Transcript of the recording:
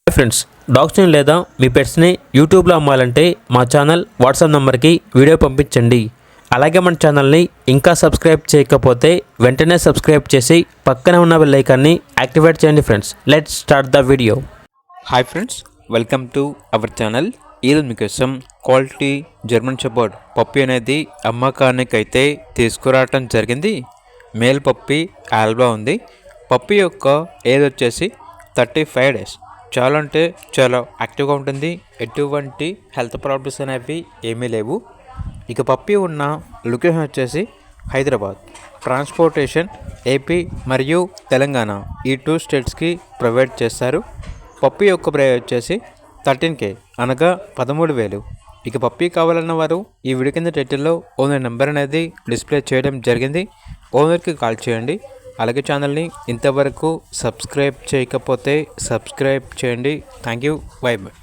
Friends, డాగ్స్ని లేదా మీ పెట్స్ని యూట్యూబ్లో అమ్మాలంటే మా ఛానల్ వాట్సాప్ నెంబర్కి వీడియో పంపించండి. అలాగే మన ఛానల్ని ఇంకా సబ్స్క్రైబ్ చేయకపోతే వెంటనే సబ్స్క్రైబ్ చేసి పక్కనే ఉన్న బెల్ ఐకాన్ని యాక్టివేట్ చేయండి. Friends, let's start the video. Hi friends, welcome to our channel. ఈరోజు మీకోసం క్వాలిటీ జర్మన్ షెపర్డ్ పప్పి అనేది అమ్మకానికి అయితే తీసుకురావటం జరిగింది. మేల్ పప్పి ఆల్బా ఉంది. పప్పి యొక్క ఏజ్ వచ్చేసి 35 డేస్. చాలా అంటే చాలా యాక్టివ్గా ఉంటుంది. ఎటువంటి హెల్త్ ప్రాబ్లమ్స్ అనేవి ఏమీ లేవు. ఇక పప్పి ఉన్న లొకేషన్ వచ్చేసి హైదరాబాద్. ట్రాన్స్పోర్టేషన్ ఏపీ మరియు తెలంగాణ ఈ 2 స్టేట్స్కి ప్రొవైడ్ చేస్తారు. పప్పి యొక్క ప్రైస్ వచ్చేసి 13K అనగా 13,000. ఇక పప్పి కావాలన్న వారు ఈ వీడియో కింద టైటిల్లో ఓనర్ నెంబర్ అనేది డిస్ప్లే చేయడం జరిగింది. ఓనర్కి కాల్ చేయండి. అలాగే ఛానల్ని ఇంతవరకు సబ్స్క్రైబ్ చేయకపోతే సబ్స్క్రైబ్ చేయండి. Thank you. By by.